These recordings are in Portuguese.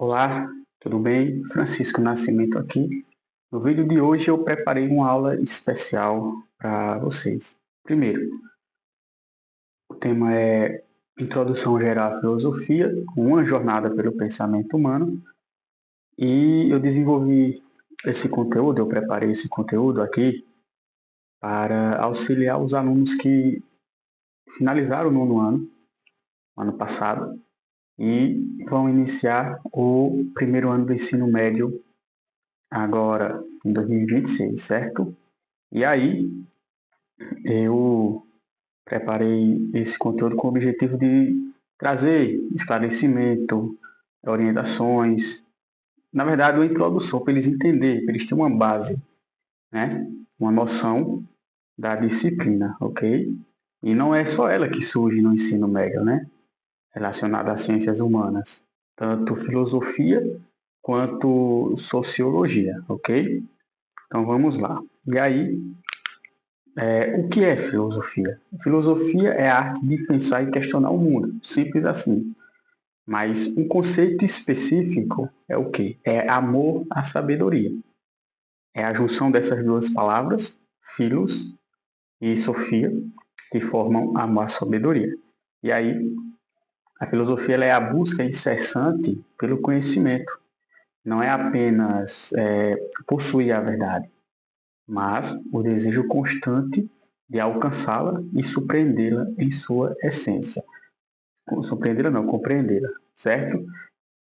Olá, tudo bem? Francisco Nascimento aqui. No vídeo de hoje eu preparei uma aula especial para vocês. Primeiro, o tema é Introdução Geral à Filosofia, uma jornada pelo pensamento humano. E eu desenvolvi esse conteúdo, eu preparei esse conteúdo aqui para auxiliar os alunos que finalizaram o nono ano passado, e vão iniciar o primeiro ano do ensino médio agora em 2026, certo? E aí eu preparei esse conteúdo com o objetivo de trazer esclarecimento, orientações, na verdade uma introdução para eles entenderem, para eles terem uma base, né? Uma noção da disciplina, ok? E não é só ela que surge no ensino médio, né? Relacionada às ciências humanas, tanto filosofia quanto sociologia, ok? Então vamos lá. E aí, o que é filosofia? Filosofia é a arte de pensar e questionar o mundo, simples assim. Mas um conceito específico é o quê? É amor à sabedoria. É a junção dessas duas palavras, philos e sofia, que formam amor à sabedoria. E aí, a filosofia ela é a busca incessante pelo conhecimento. Não é apenas possuir a verdade, mas o desejo constante de alcançá-la e surpreendê-la em sua essência. Surpreendê-la não, compreendê-la, certo?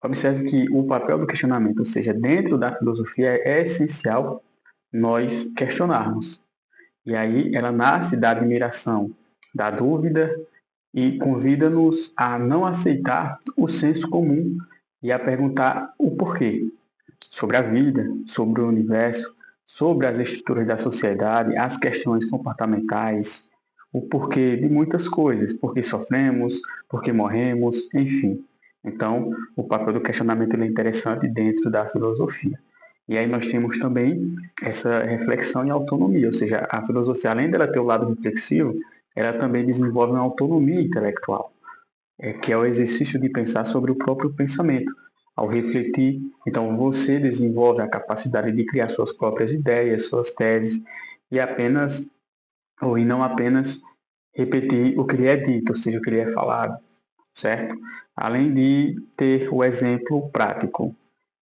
Observe que o papel do questionamento, ou seja, dentro da filosofia, é essencial nós questionarmos. E aí ela nasce da admiração, da dúvida e convida-nos a não aceitar o senso comum e a perguntar o porquê sobre a vida, sobre o universo, sobre as estruturas da sociedade, as questões comportamentais, o porquê de muitas coisas, por que sofremos, por que morremos, enfim. Então, o papel do questionamento é interessante dentro da filosofia. E aí nós temos também essa reflexão em autonomia, ou seja, a filosofia, além dela ter o lado reflexivo, ela também desenvolve uma autonomia intelectual, que é o exercício de pensar sobre o próprio pensamento. Ao refletir, então você desenvolve a capacidade de criar suas próprias ideias, suas teses, e apenas, ou e não apenas, repetir o que lhe é dito, ou seja, o que lhe é falado, certo? Além de ter o exemplo prático,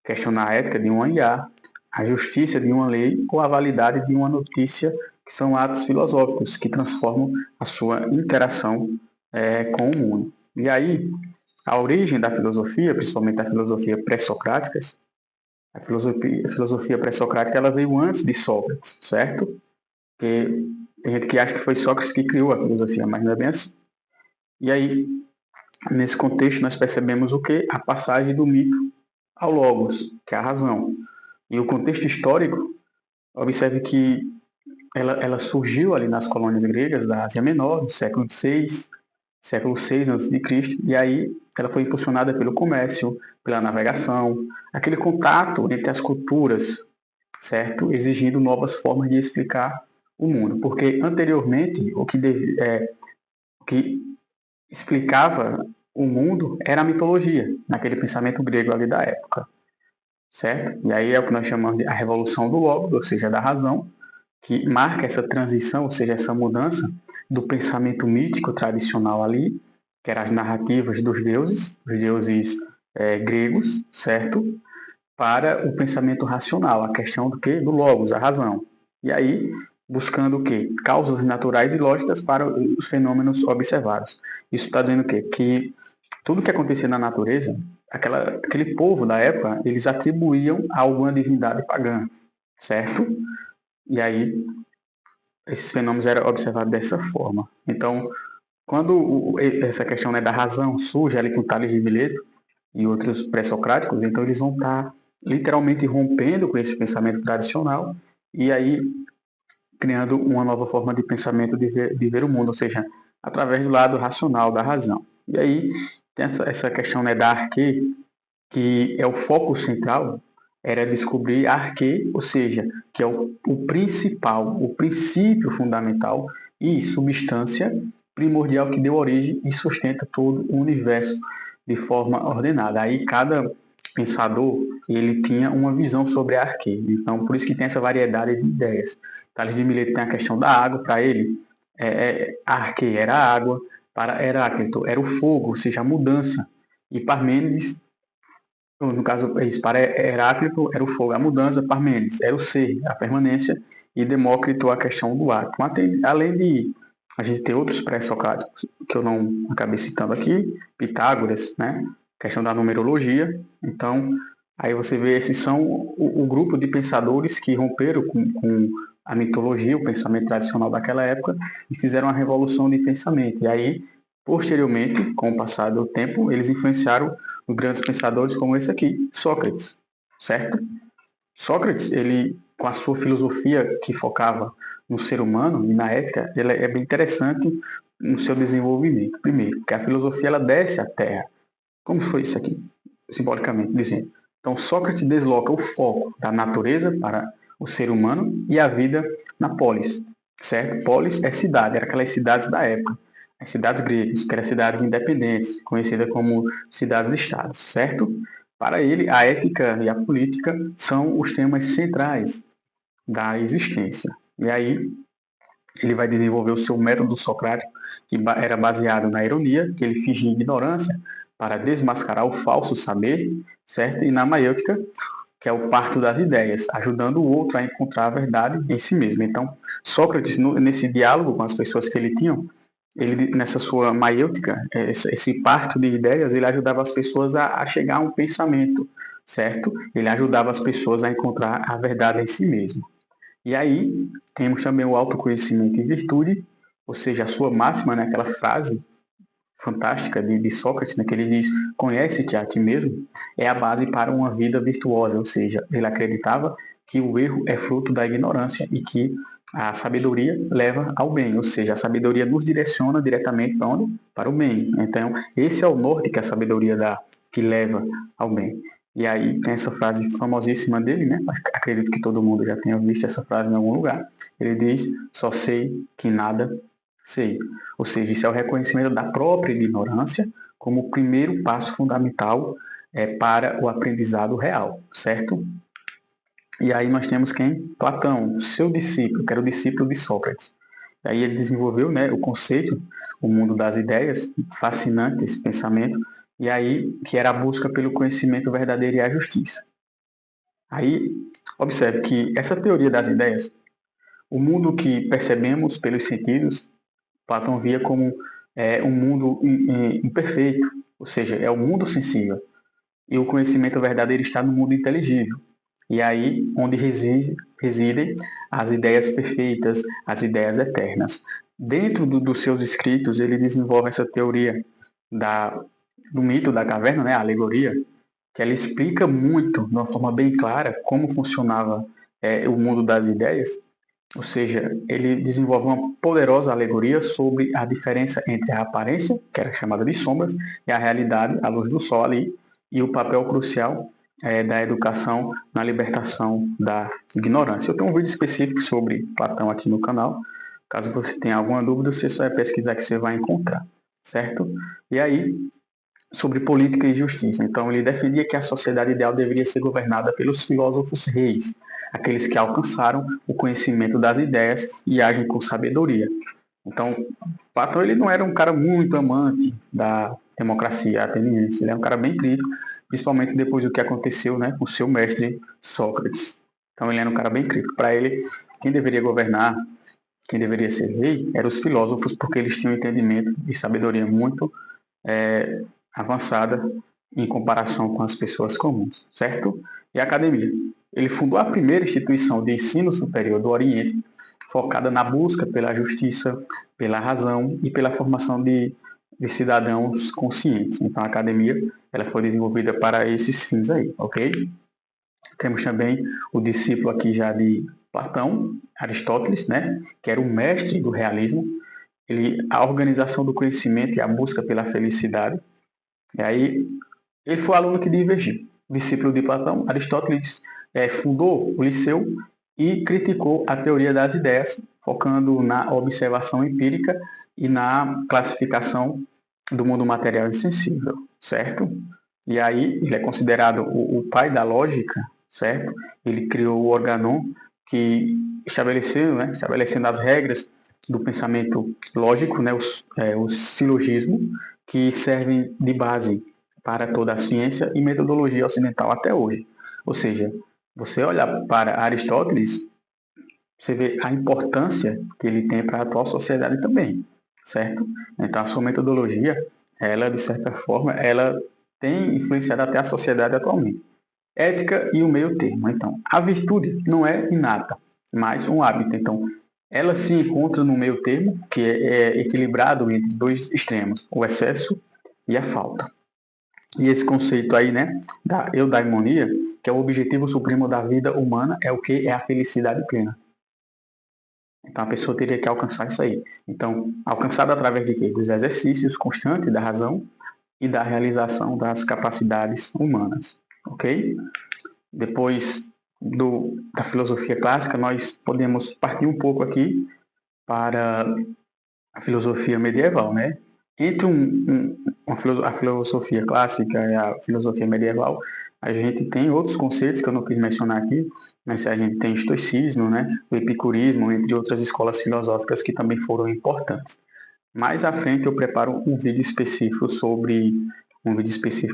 questionar a ética de uma IA, a justiça de uma lei ou a validade de uma notícia, que são atos filosóficos que transformam a sua interação com o mundo. E aí, a origem da filosofia, principalmente a filosofia pré-socrática, a filosofia pré-socrática ela veio antes de Sócrates, certo? Porque tem gente que acha que foi Sócrates que criou a filosofia, mas não é bem assim. E aí, nesse contexto, nós percebemos o que? A passagem do mito ao logos, que é a razão. E o contexto histórico, observe que ela surgiu ali nas colônias gregas da Ásia Menor, no século VI a.C., e aí ela foi impulsionada pelo comércio, pela navegação, aquele contato entre as culturas, certo? Exigindo novas formas de explicar o mundo, porque anteriormente o que explicava o mundo era a mitologia, naquele pensamento grego ali da época, certo? E aí é o que nós chamamos de a revolução do logos, ou seja, da razão, que marca essa transição, ou seja, essa mudança do pensamento mítico tradicional ali, que eram as narrativas dos deuses, os deuses gregos, certo? Para o pensamento racional, a questão do que? Do logos, a razão. E aí, buscando o quê? Causas naturais e lógicas para os fenômenos observados. Isso está dizendo o quê? Que tudo que acontecia na natureza, aquele povo da época, eles atribuíam a alguma divindade pagã, certo? E aí, esses fenômenos eram observados dessa forma. Então, quando essa questão, né, da razão surge ali com Tales de Mileto e outros pré-socráticos, então eles vão estar literalmente rompendo com esse pensamento tradicional e aí criando uma nova forma de pensamento de ver o mundo, ou seja, através do lado racional da razão. E aí tem essa questão, né, da arque, que é o foco central, era descobrir a arque, ou seja, que é o principal, o princípio fundamental e substância primordial que deu origem e sustenta todo o universo de forma ordenada. Aí cada pensador, ele tinha uma visão sobre a arquê. Então, por isso que tem essa variedade de ideias. Tales de Mileto tem a questão da água, para ele, a arquê era a água, para Heráclito era o fogo, ou seja, a mudança. E Parmênides, no caso, para Heráclito era o fogo, a mudança, Parmênides era o ser, a permanência, e Demócrito a questão do ato. Além de a gente ter outros pré-socráticos, que eu não acabei citando aqui, Pitágoras, né? Questão da numerologia. Então, aí você vê, esses são o grupo de pensadores que romperam com a mitologia, o pensamento tradicional daquela época, e fizeram uma revolução de pensamento. E aí, posteriormente, com o passar do tempo, eles influenciaram grandes pensadores como esse aqui, Sócrates, certo? Sócrates, ele, com a sua filosofia que focava no ser humano e na ética, ele é bem interessante no seu desenvolvimento. Primeiro, porque a filosofia ela desce à terra. Como foi isso aqui, simbolicamente dizendo? Então, Sócrates desloca o foco da natureza para o ser humano e a vida na polis, certo? Polis é cidade, era aquelas cidades da época, as cidades gregas, que eram cidades independentes, conhecidas como cidades-estados, certo? Para ele, a ética e a política são os temas centrais da existência. E aí, ele vai desenvolver o seu método socrático, que era baseado na ironia, que ele fingia ignorância para desmascarar o falso saber, certo? E na maiêutica, que é o parto das ideias, ajudando o outro a encontrar a verdade em si mesmo. Então, Sócrates, nesse diálogo com as pessoas que ele tinha, ele, nessa sua maiêutica, esse parto de ideias, ele ajudava as pessoas a chegar a um pensamento, certo? Ele ajudava as pessoas a encontrar a verdade em si mesmo. E aí, temos também o autoconhecimento e virtude, ou seja, a sua máxima, né, aquela frase fantástica de Sócrates, né, que ele diz, conhece-te a ti mesmo, é a base para uma vida virtuosa, ou seja, ele acreditava que o erro é fruto da ignorância e que a sabedoria leva ao bem, ou seja, a sabedoria nos direciona diretamente para onde? Para o bem. Então, esse é o norte que a sabedoria dá, que leva ao bem. E aí tem essa frase famosíssima dele, né? Acredito que todo mundo já tenha visto essa frase em algum lugar. Ele diz, só sei que nada sei. Ou seja, isso é o reconhecimento da própria ignorância como o primeiro passo fundamental para o aprendizado real, certo? E aí nós temos quem? Platão, seu discípulo, que era o discípulo de Sócrates. E aí ele desenvolveu, né, o conceito, o mundo das ideias, fascinante esse pensamento, e aí que era a busca pelo conhecimento verdadeiro e a justiça. Aí observe que essa teoria das ideias, o mundo que percebemos pelos sentidos, Platão via como um mundo imperfeito, ou seja, é o mundo sensível. E o conhecimento verdadeiro está no mundo inteligível. E aí onde residem as ideias perfeitas, as ideias eternas. Dentro dos seus escritos, ele desenvolve essa teoria do mito da caverna, né, a alegoria, que ela explica muito, de uma forma bem clara, como funcionava o mundo das ideias. Ou seja, ele desenvolve uma poderosa alegoria sobre a diferença entre a aparência, que era chamada de sombras, e a realidade, a luz do sol ali, e o papel crucial da educação na libertação da ignorância. Eu tenho um vídeo específico sobre Platão aqui no canal. Caso você tenha alguma dúvida, você só vai pesquisar que você vai encontrar, certo? E aí, sobre política e justiça. Então, ele defendia que a sociedade ideal deveria ser governada pelos filósofos reis, aqueles que alcançaram o conhecimento das ideias e agem com sabedoria. Então, Platão ele não era um cara muito amante da democracia ateniense, ele é um cara bem crítico, principalmente depois do que aconteceu, né, com seu mestre Sócrates. Então, ele era um cara bem crítico. Para ele, quem deveria governar, quem deveria ser rei, eram os filósofos, porque eles tinham um entendimento e sabedoria muito avançada em comparação com as pessoas comuns, certo? E a academia. Ele fundou a primeira instituição de ensino superior do Oriente, focada na busca pela justiça, pela razão e pela formação de cidadãos conscientes. Então, a academia ela foi desenvolvida para esses fins aí, ok? Temos também o discípulo aqui já de Platão, Aristóteles, né? Que era o mestre do realismo. A organização do conhecimento e a busca pela felicidade. E aí, ele foi o aluno que divergiu. Discípulo de Platão, Aristóteles fundou o Liceu e criticou a teoria das ideias, focando na observação empírica e na classificação do mundo material e sensível, certo? E aí ele é considerado o pai da lógica, certo? Ele criou o Organon, que estabeleceu, né, estabelecendo as regras do pensamento lógico, né, o silogismo, que servem de base para toda a ciência e metodologia ocidental até hoje. Ou seja, você olhar para Aristóteles, você vê a importância que ele tem para a atual sociedade também, certo? Então, a sua metodologia, ela, de certa forma, ela tem influenciado até a sociedade atualmente. Ética e o meio termo. Então, a virtude não é inata, mas um hábito. Então, ela se encontra no meio termo, que é equilibrado entre dois extremos, o excesso e a falta. E esse conceito aí, né, da eudaimonia, que é o objetivo supremo da vida humana, é o que? É a felicidade plena. Então a pessoa teria que alcançar isso aí. Então, alcançado através de quê? Dos exercícios constantes da razão e da realização das capacidades humanas. Ok? Depois da filosofia clássica, nós podemos partir um pouco aqui para a filosofia medieval, né? Entre a filosofia clássica e a filosofia medieval, a gente tem outros conceitos que eu não quis mencionar aqui, mas a gente tem o estoicismo, né? O epicurismo, entre outras escolas filosóficas que também foram importantes. Mais à frente eu preparo um vídeo específico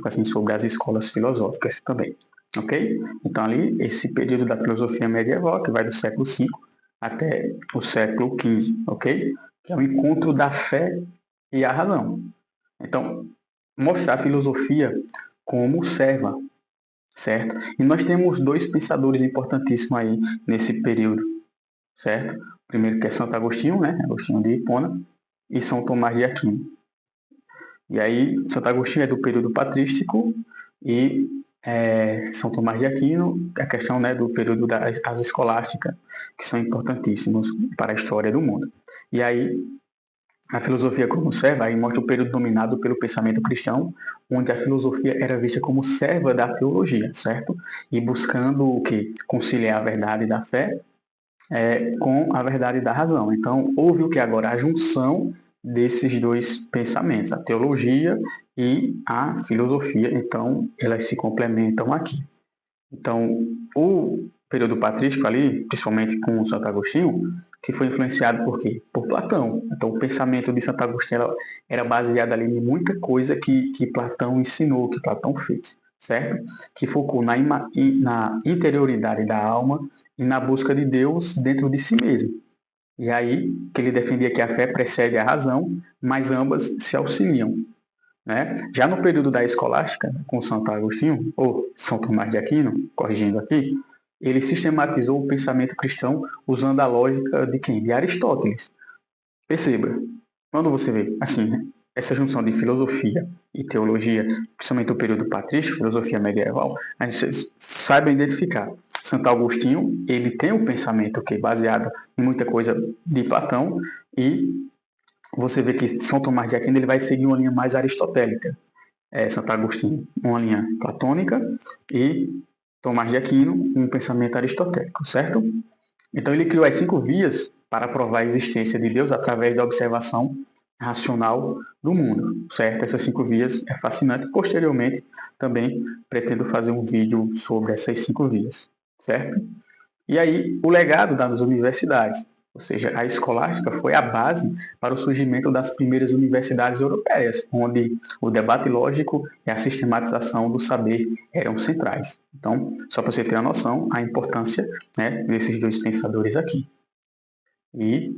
assim sobre as escolas filosóficas também, ok? Então ali esse período da filosofia medieval que vai do século V até o século XV, ok? Que é o encontro da fé e a razão. Então mostrar a filosofia como serva, certo? E nós temos dois pensadores importantíssimos aí nesse período, certo? O primeiro que é Santo Agostinho, né? Agostinho de Hipona, e São Tomás de Aquino. E aí, Santo Agostinho é do período patrístico e São Tomás de Aquino, a questão, né, do período das escolásticas, que são importantíssimos para a história do mundo. E aí, a filosofia como serva, aí mostra o período dominado pelo pensamento cristão, onde a filosofia era vista como serva da teologia, certo? E buscando o quê? Conciliar a verdade da fé com a verdade da razão. Então, houve o que agora? A junção desses dois pensamentos, a teologia e a filosofia. Então, elas se complementam aqui. Então, o período patrístico ali, principalmente com Santo Agostinho, que foi influenciado por quê? Por Platão. Então, o pensamento de Santo Agostinho era baseado ali em muita coisa que Platão ensinou, que Platão fez, certo? Que focou na interioridade da alma e na busca de Deus dentro de si mesmo. E aí que ele defendia que a fé precede a razão, mas ambas se auxiliam. Né? Já no período da escolástica, com Santo Agostinho, ou São Tomás de Aquino, corrigindo aqui, ele sistematizou o pensamento cristão usando a lógica de quem? De Aristóteles. Perceba, quando você vê assim, né, essa junção de filosofia e teologia, principalmente no período patrístico, filosofia medieval, a gente saiba identificar. Santo Agostinho, ele tem um pensamento que é baseado em muita coisa de Platão e você vê que São Tomás de Aquino ele vai seguir uma linha mais aristotélica. Santo Agostinho, uma linha platônica e Tomás de Aquino, um pensamento aristotélico, certo? Então ele criou as 5 vias para provar a existência de Deus através da observação racional do mundo, certo? Essas 5 vias é fascinante. Posteriormente, também pretendo fazer um vídeo sobre essas 5 vias, certo? E aí, o legado das universidades, ou seja, a escolástica foi a base para o surgimento das primeiras universidades europeias, onde o debate lógico e a sistematização do saber eram centrais. Então, só para você ter a noção, a importância, né, desses dois pensadores aqui. E,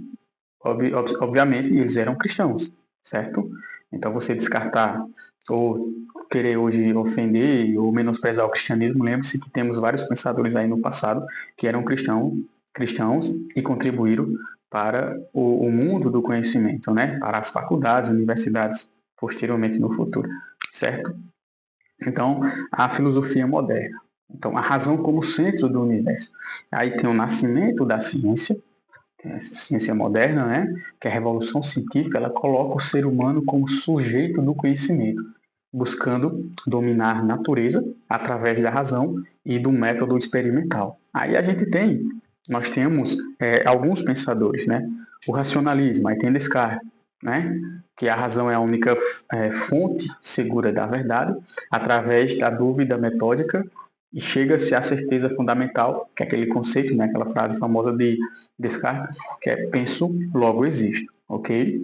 obviamente, eles eram cristãos, certo? Então, você descartar ou querer hoje ofender ou menosprezar o cristianismo, lembre-se que temos vários pensadores aí no passado que eram cristãos e contribuíram para o mundo do conhecimento, né? Para as faculdades, universidades, posteriormente no futuro, certo? Então, a filosofia moderna. Então, a razão como centro do universo. Aí tem o nascimento da ciência, essa ciência moderna, né, que é a revolução científica, ela coloca o ser humano como sujeito do conhecimento, buscando dominar a natureza através da razão e do método experimental. Aí nós temos alguns pensadores, né, o racionalismo, aí tem Descartes, né? Que a razão é a única fonte segura da verdade, através da dúvida metódica, e chega-se à certeza fundamental, que é aquele conceito, né? Aquela frase famosa de Descartes, que é penso, logo existo, ok?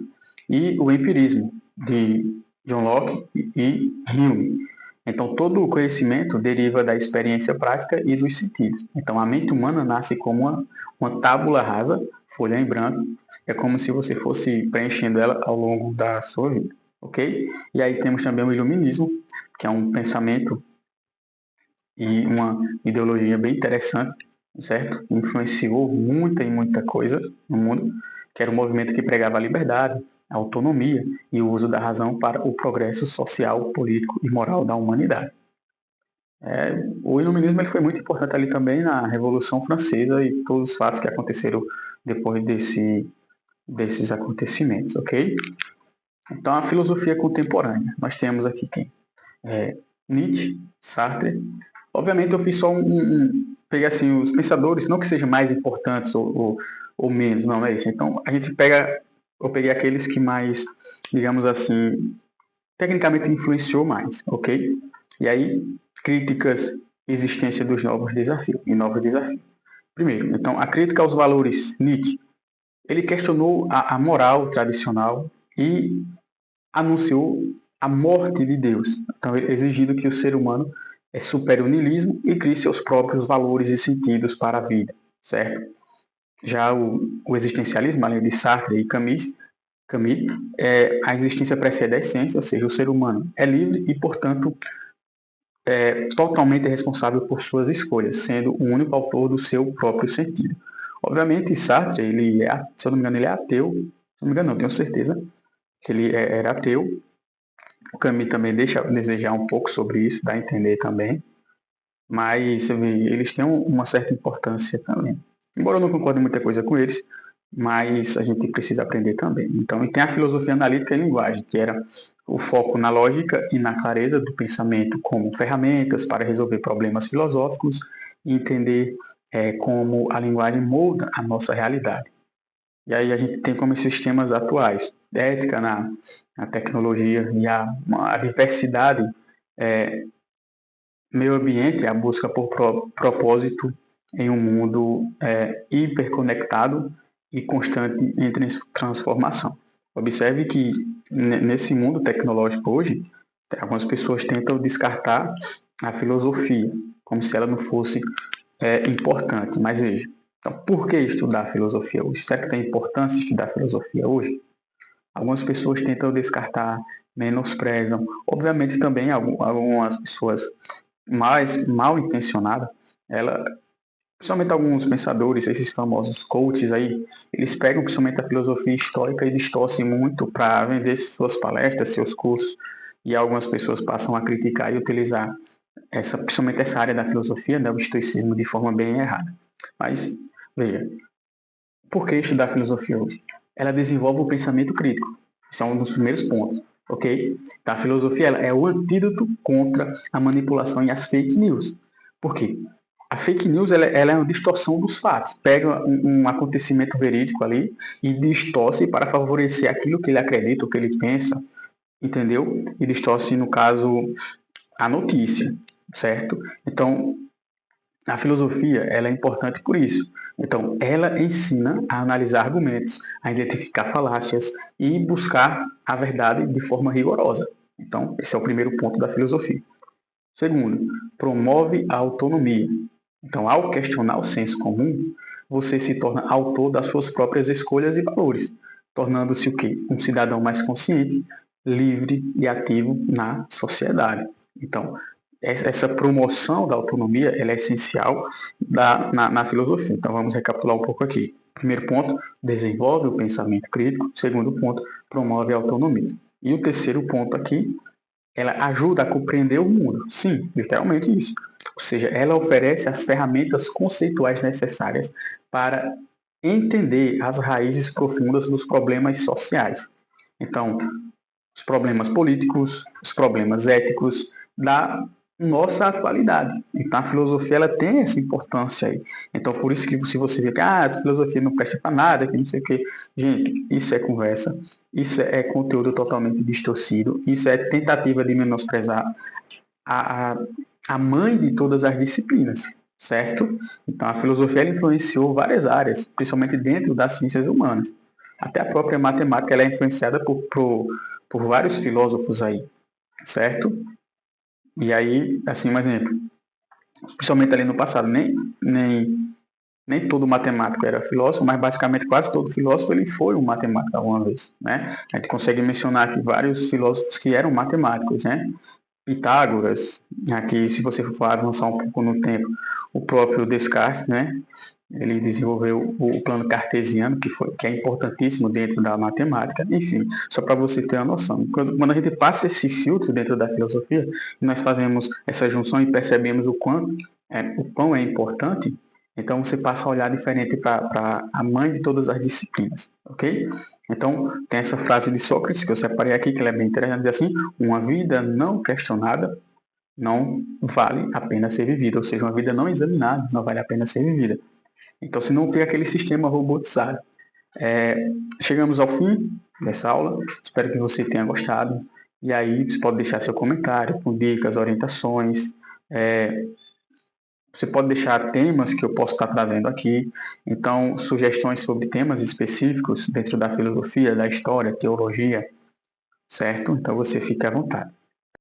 E o empirismo, de John Locke e Hume. Então, todo o conhecimento deriva da experiência prática e dos sentidos. Então, a mente humana nasce como uma tábula rasa, folha em branco, é como se você fosse preenchendo ela ao longo da sua vida, ok? E aí temos também o iluminismo, que é um pensamento e uma ideologia bem interessante, certo? Influenciou muita e muita coisa no mundo, que era um movimento que pregava a liberdade, a autonomia e o uso da razão para o progresso social, político e moral da humanidade. O iluminismo ele foi muito importante ali também na Revolução Francesa e todos os fatos que aconteceram depois desses acontecimentos, ok? Então, a filosofia contemporânea. Nós temos aqui quem? Nietzsche, Sartre. Obviamente, eu fiz só peguei assim os pensadores, não que sejam mais importantes ou menos, não é isso. Então, a gente pega, eu peguei aqueles que mais, digamos assim, tecnicamente influenciou mais, ok? E aí, críticas, existência dos novos desafios e novos desafios. Primeiro, então, a crítica aos valores Nietzsche. Ele questionou a moral tradicional e anunciou a morte de Deus, então exigindo que o ser humano supere o niilismo e crie seus próprios valores e sentidos para a vida, certo? Já o existencialismo, além de Sartre e Camus, a existência precede a essência, ou seja, o ser humano é livre e, portanto, totalmente responsável por suas escolhas, sendo o único autor do seu próprio sentido. Obviamente, Sartre, se eu não me engano, ele é ateu, se eu não me engano, não, tenho certeza que ele era ateu. O Camus também deixa a desejar um pouco sobre isso, dá a entender também, mas eles têm uma certa importância também. Embora eu não concorde muita coisa com eles, mas a gente precisa aprender também. Então, e tem a filosofia analítica e linguagem, que era o foco na lógica e na clareza do pensamento como ferramentas para resolver problemas filosóficos e entender como a linguagem molda a nossa realidade. E aí a gente tem como esses temas atuais, ética na tecnologia e a diversidade, meio ambiente, a busca por propósito em um mundo hiperconectado e constante em transformação. Observe que nesse mundo tecnológico hoje, algumas pessoas tentam descartar a filosofia, como se ela não fosse importante. Mas veja, então, por que estudar filosofia hoje? Será que tem importância estudar filosofia hoje? Algumas pessoas tentam descartar, menosprezam. Obviamente também algumas pessoas mais mal intencionadas, principalmente alguns pensadores, esses famosos coaches aí, eles pegam principalmente a filosofia histórica e distorcem muito para vender suas palestras, seus cursos, e algumas pessoas passam a criticar e utilizar principalmente essa área da filosofia, né, o estoicismo, de forma bem errada. Mas, veja, por que estudar filosofia hoje? Ela desenvolve o pensamento crítico. Esse é um dos primeiros pontos, ok? Então, a filosofia é o antídoto contra a manipulação e as fake news. Por quê? A fake news ela é uma distorção dos fatos. Pega um acontecimento verídico ali e distorce para favorecer aquilo que ele acredita, o que ele pensa, entendeu? E distorce, no caso, a notícia, certo? Então, a filosofia ela é importante por isso. Então, ela ensina a analisar argumentos, a identificar falácias e buscar a verdade de forma rigorosa. Então, esse é o primeiro ponto da filosofia. Segundo, promove a autonomia. Então, ao questionar o senso comum, você se torna autor das suas próprias escolhas e valores, tornando-se o quê? Um cidadão mais consciente, livre e ativo na sociedade. Então, essa promoção da autonomia ela é essencial na filosofia. Então, vamos recapitular um pouco aqui. Primeiro ponto, desenvolve o pensamento crítico. Segundo ponto, promove a autonomia. E o terceiro ponto aqui, ela ajuda a compreender o mundo. Sim, literalmente isso. Ou seja, ela oferece as ferramentas conceituais necessárias para entender as raízes profundas dos problemas sociais. Então, os problemas políticos, os problemas éticos, nossa atualidade. Então a filosofia ela tem essa importância aí. Então por isso que se você vê que a filosofia não presta para nada, que não sei o quê, gente, isso é conversa, isso é conteúdo totalmente distorcido, isso é tentativa de menosprezar a, a, a mãe de todas as disciplinas, certo? Então a filosofia ela influenciou várias áreas, principalmente dentro das ciências humanas. Até a própria matemática ela é influenciada por vários filósofos aí, certo? E aí, assim, um exemplo, principalmente ali no passado, nem todo matemático era filósofo, mas basicamente quase todo filósofo ele foi um matemático alguma vez, né? A gente consegue mencionar aqui vários filósofos que eram matemáticos, né? Pitágoras, aqui se você for avançar um pouco no tempo, o próprio Descartes, né? Ele desenvolveu o plano cartesiano, que é importantíssimo dentro da matemática. Enfim, só para você ter uma noção. Quando a gente passa esse filtro dentro da filosofia, nós fazemos essa junção e percebemos o quão é importante, então você passa a olhar diferente para a mãe de todas as disciplinas, ok? Então, tem essa frase de Sócrates, que eu separei aqui, que ela é bem interessante, diz assim, uma vida não questionada não vale a pena ser vivida, ou seja, uma vida não examinada não vale a pena ser vivida. Então, se não fica aquele sistema robotizado. Chegamos ao fim dessa aula. Espero que você tenha gostado. E aí, você pode deixar seu comentário com dicas, orientações. Você pode deixar temas que eu posso estar trazendo aqui. Então, sugestões sobre temas específicos dentro da filosofia, da história, teologia, certo? Então, você fica à vontade.